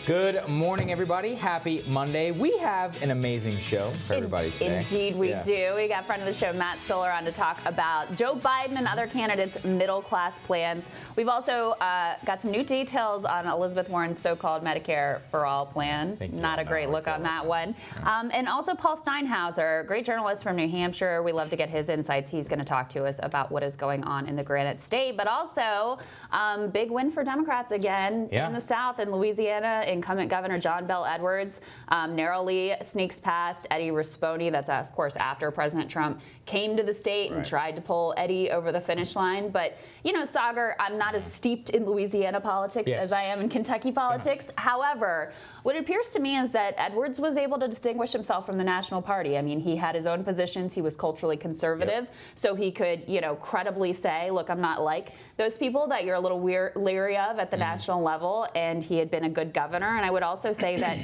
Good morning, everybody. Happy Monday. We have an amazing show for everybody today. Indeed, we do. We got friend of the show, Matt Stoller, on to talk about Joe Biden and other candidates' middle-class plans. We've also got some new details on Elizabeth Warren's so-called Medicare for All plan. Not a great look on that one. And also Paul Steinhauser, great journalist from New Hampshire. We love to get his insights. He's going to talk to us about what is going on in the Granite State, but also big win for Democrats again in the South. In Louisiana, incumbent Governor John Bel Edwards narrowly sneaks past Eddie Rispone. That's, of course, after President Trump came to the state and tried to pull Eddie over the finish line. But, you know, Saagar, I'm not as steeped in Louisiana politics as I am in Kentucky politics. However, what it appears to me is that Edwards was able to distinguish himself from the national party. I mean, he had his own positions. He was culturally conservative. So he could, you know, credibly say, look, I'm not like those people that you're a little leery of at the national level. And he had been a good governor. And I would also say that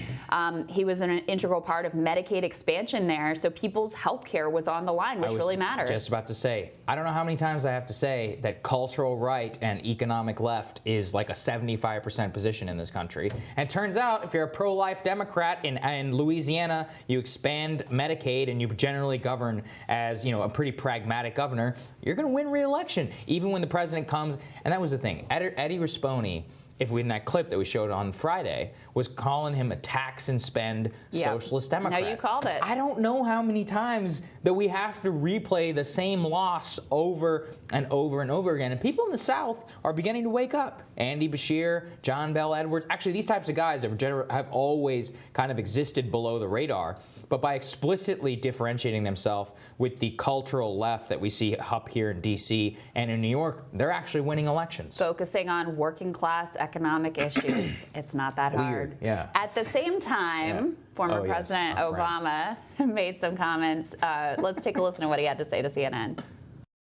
he was an integral part of Medicaid expansion there. So people's health care was on the line, which really matters. Just about to say, I don't know how many times I have to say that cultural right and economic left is like a 75% position in this country. And it turns out, if you're a pro-life Democrat in Louisiana, you expand Medicaid and you generally govern as, you know, a pretty pragmatic governor, you're going to win re-election, even when the president comes. And that was the thing. Eddie Rispone, if we in that clip that we showed on Friday, was calling him a tax and spend socialist Democrat. No, you called it. I don't know how many times that we have to replay the same loss over and over and over again. And people in the South are beginning to wake up. Andy Beshear, John Bel Edwards. Actually, these types of guys have always kind of existed below the radar. But by explicitly differentiating themselves with the cultural left that we see up here in D.C. and in New York, they're actually winning elections. Focusing on working class economic issues. It's not that hard. Yeah. At the same time, former President Obama made some comments. Let's take a listen to what he had to say to CNN.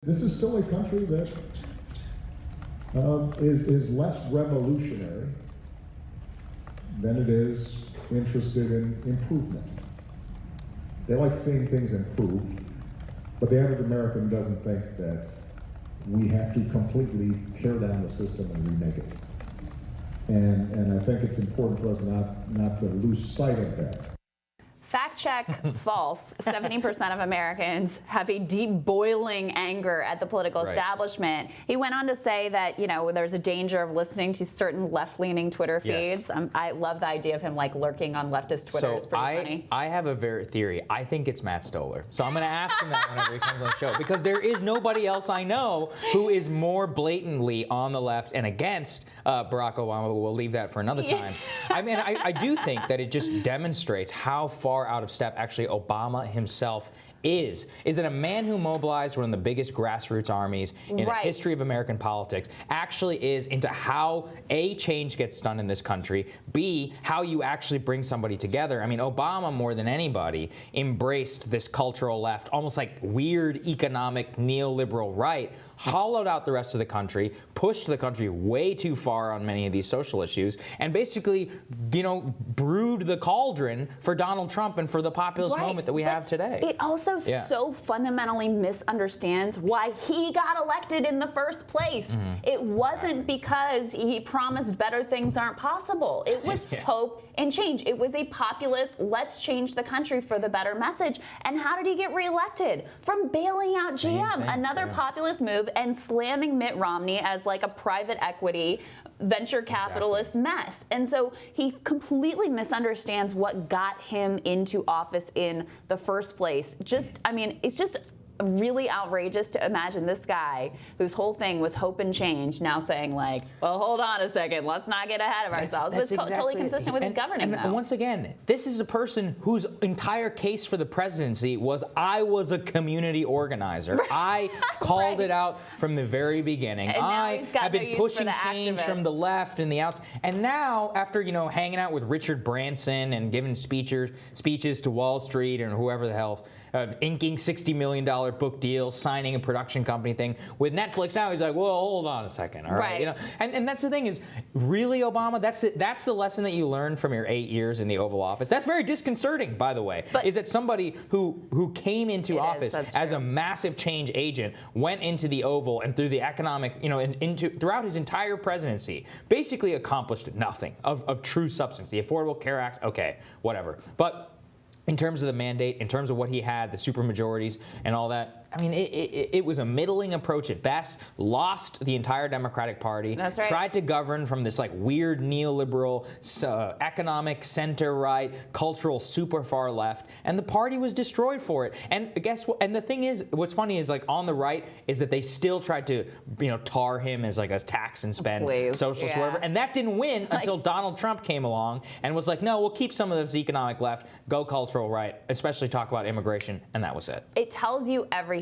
This is still a country that is less revolutionary than it is interested in improvement. They like seeing things improved, but the average American doesn't think that we have to completely tear down the system and remake it. And I think it's important for us not to lose sight of that. Fact check, false. 70% of Americans have a deep boiling anger at the political establishment. He went on to say that, you know, there's a danger of listening to certain left-leaning Twitter feeds. I love the idea of him like lurking on leftist Twitter. It's pretty funny. I have a theory. I think it's Matt Stoller. So I'm going to ask him that whenever he comes on the show, because there is nobody else I know who is more blatantly on the left and against Barack Obama. We'll leave that for another time. I mean, I do think that it just demonstrates how far out of step actually Obama himself is that a man who mobilized one of the biggest grassroots armies in the history of American politics actually is into how A, change gets done in this country, B, how you actually bring somebody together. I mean, Obama, more than anybody, embraced this cultural left, almost like weird economic neoliberal right, hollowed out the rest of the country, pushed the country way too far on many of these social issues, and basically, you know, brewed the cauldron for Donald Trump and for the populist moment that we have today. It also so fundamentally misunderstands why he got elected in the first place. It wasn't because he promised better things aren't possible. It was hope and change. It was a populist, let's change the country for the better message. And how did he get reelected? From bailing out GM, another populist move, and slamming Mitt Romney as like a private equity venture capitalist mess. And so he completely misunderstands what got him into office in the first place. I mean, it's just really outrageous to imagine this guy whose whole thing was hope and change now saying like, well, hold on a second, let's not get ahead of ourselves. It's totally consistent with his governing, and once again, this is a person whose entire case for the presidency was, I was a community organizer. I called it out from the very beginning. I have been pushing change from the left and the outs. And now, after, you know, hanging out with Richard Branson and giving speeches to Wall Street and whoever the hell, inking $60 million book deals, signing a production company thing. With Netflix now, he's like, well, hold on a second, all right? Right. You know, and that's the thing is, really, Obama, that's the lesson that you learned from your 8 years in the Oval Office. That's very disconcerting, by the way, is that somebody who came into office as a massive change agent went into the Oval and through the economic, you know, throughout his entire presidency, basically accomplished nothing of true substance. The Affordable Care Act, okay, whatever. But in terms of the mandate, in terms of what he had, the supermajorities and all that, I mean, it was a middling approach at best, lost the entire Democratic Party, That's right. tried to govern from this like weird neoliberal, economic center-right, cultural super far left, and the party was destroyed for it. And guess what? And the thing is, what's funny is like on the right is that they still tried to, you know, tar him as like a tax and spend socialist or whatever, and that didn't win until Donald Trump came along and was like, no, we'll keep some of this economic left, go cultural right, especially talk about immigration, and that was it. It tells you everything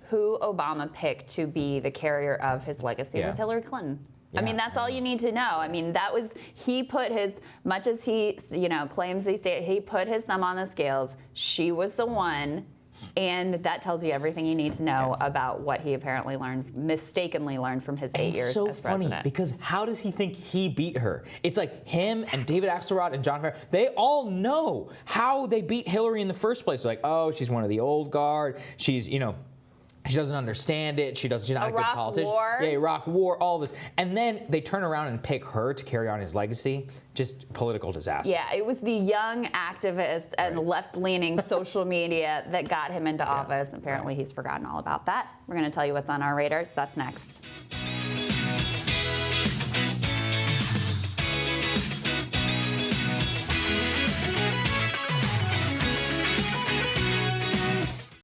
who Obama picked to be the carrier of his legacy was Hillary Clinton. I mean, that's all you need to know. I mean, that was, he put his, much as he, you know, claims he put his thumb on the scales. She was the one. And that tells you everything you need to know about what he apparently mistakenly learned from his 8 years as president. It's so funny because how does he think he beat her? It's like him and David Axelrod and John Farrar, they all know how they beat Hillary in the first place. They're like, oh, she's one of the old guard. She's, you know, she doesn't understand it. She's not a good politician. War. Yeah, Iraq War, all this. And then they turn around and pick her to carry on his legacy. Just political disaster. Yeah, it was the young activists and left-leaning social media that got him into office. Apparently, he's forgotten all about that. We're going to tell you what's on our radars. That's next.